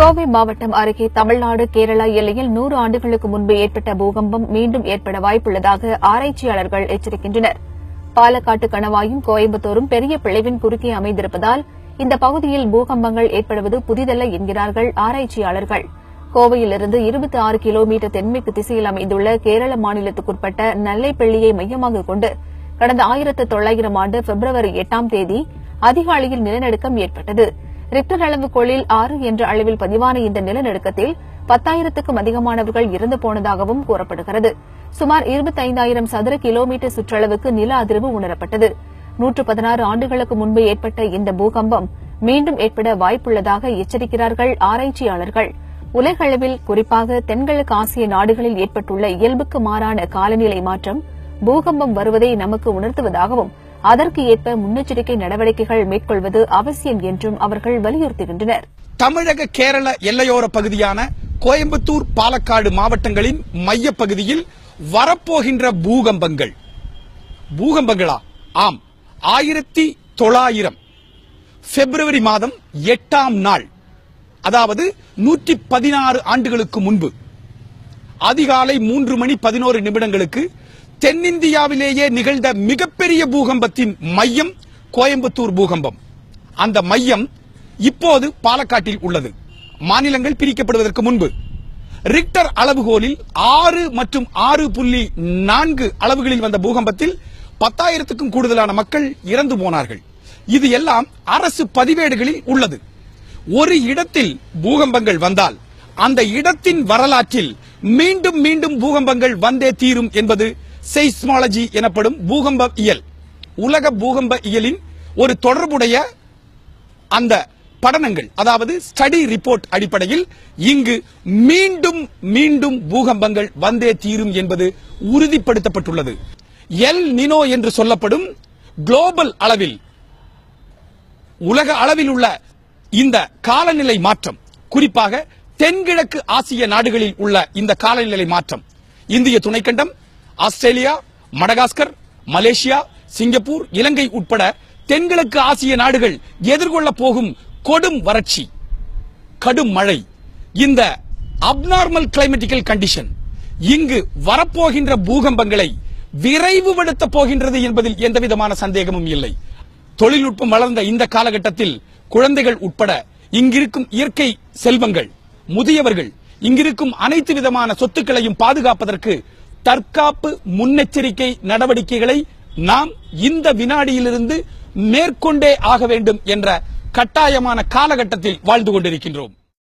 கோவை மாவட்டம் அருகே தமிழ்நாடு கேரளா எல்லையில் 100 ஆண்டுகளுக்கு முன்பு ஏற்பட்ட பூகம்பம் மீண்டும் ஏற்பட வாய்ப்புள்ளதாக ஆராய்ச்சியாளர்கள் எச்சரிக்கின்றனர். பாலக்காட்டு கணவாயும் கோயம்புத்தூரும் பெரிய பிளவின் குறுக்கே அமைந்திருப்பதால் இந்த பகுதியில் பூகம்பங்கள் ஏற்படுவது புதிதல்ல என்கிறார்கள் ஆராய்ச்சியாளர்கள். கோவையிலிருந்து 26 கிலோமீட்டர் தென்மேற்கு திசையில் அமைந்துள்ள கேரள மாநிலத்துக்குட்பட்ட நல்லைப்பள்ளியை மையமாக கொண்டு கடந்த 1900 ஆண்டு பிப்ரவரி 8ஆம் தேதி அதிகாலையில் நிலநடுக்கம் ஏற்பட்டது. ரிக்டர் அளவுகோலில் 6 என்ற அளவில் பதிவான இந்த நிலநடுக்கத்தில் 10,000க்கும் அதிகமானவர்கள் இறந்து போனதாகவும் கூறப்படுகிறது. சுமார் 25,000 சதுர கிலோமீட்டர் சுற்றளவுக்கு நில அதிர்வு உணரப்பட்டது. 116 ஆண்டுகளுக்கு முன்பு ஏற்பட்ட இந்த பூகம்பம் மீண்டும் ஏற்பட வாய்ப்புள்ளதாக எச்சரிக்கிறார்கள் ஆராய்ச்சியாளர்கள். உலகளவில் குறிப்பாக தென்கிழக்கு ஆசிய நாடுகளில் ஏற்பட்டுள்ள இயல்புக்கு மாறான காலநிலை மாற்றம் பூகம்பம் வருவதை நமக்கு உணர்த்துவதாகவும் அதற்கு ஏற்ப முன்னெச்சரிக்கை நடவடிக்கைகள் மேற்கொள்வது அவசியம் என்றும் அவர்கள் வலியுறுத்துகின்றனர். தமிழக கேரள எல்லையோர பகுதியான கோயம்புத்தூர் பாலக்காடு மாவட்டங்களின் மையப்பகுதியில் வரப்போகின்ற பூகம்பங்களா? ஆம், 1900 பிப்ரவரி மாதம் 8ஆம் நாள், அதாவது 116 ஆண்டுகளுக்கு முன்பு அதிகாலை 3:11 தென்னிந்தியாவிலேயே நிகழ்ந்த மிகப்பெரிய பூகம்பத்தின் மையம் கோயம்புத்தூர் பூகம்பம். அந்த மையம் இப்போது பாலக்காட்டில் உள்ளது. மாநிலங்கள் பிரிக்கப்படுவதற்கு முன்பு ரிக்டர் அளவுகோலில் 6 மற்றும் 6.4 அளவுகளில் வந்த பூகம்பத்தில் 10,000க்கும் கூடுதலான மக்கள் இறந்து போனார்கள். இது எல்லாம் அரசு பதிவேடுகளில் உள்ளது. ஒரு இடத்தில் பூகம்பங்கள் வந்தால் அந்த இடத்தின் வரலாற்றில் மீண்டும் மீண்டும் பூகம்பங்கள் வந்தே தீரும் என்பது செய்ஸ்மாலஜி எனப்படும் பூகம்ப இயல், உலக பூகம்ப இயலின் ஒரு தொடர்புடைய அந்த படனங்கள், அதாவது ஸ்டடி ரிப்போர்ட் அடிப்படையில் இங்கு மீண்டும் மீண்டும் பூகம்பங்கள் வந்தே தீரும் என்பது உறுதிப்படுத்தப்பட்டுள்ளது. எல் நினோ என்று சொல்லப்படும் குளோபல் அளவில், உலக அளவில் உள்ள இந்த காலநிலை மாற்றம், குறிப்பாக தென்கிழக்கு ஆசிய நாடுகளில் உள்ள இந்த காலநிலை மாற்றம் இந்திய துணைக்கண்டம், ஆஸ்திரேலியா, மடகாஸ்கர், மலேசியா, சிங்கப்பூர், இலங்கை உட்பட தென்கிழக்கு ஆசிய நாடுகள் எதிர்கொள்ள போகும் கொடும் வறட்சி, கடும் மழை, இந்த அப்நார்மல் கிளைமேட்டிக்கல் கண்டிஷன் இங்கு வரப்போகின்ற பூகம்பங்களை விரைவுபடுத்த போகின்றது என்பதில் எந்தவிதமான சந்தேகமும் இல்லை. தொழில்நுட்பம் வளர்ந்த இந்த காலகட்டத்தில் குழந்தைகள் உட்பட இங்கிருக்கும் இயற்கை செல்வங்கள், முதியவர்கள், இங்கிருக்கும் அனைத்து விதமான சொத்துக்களையும் பாதுகாப்பதற்கு தற்காப்பு முன்னெச்சரிக்கை நடவடிக்கைகளை நாம் இந்த வினாடியிலிருந்து மேற்கொண்டே ஆக வேண்டும் என்ற கட்டாயமான காலகட்டத்தில் வாழ்ந்து கொண்டிருக்கின்றோம்.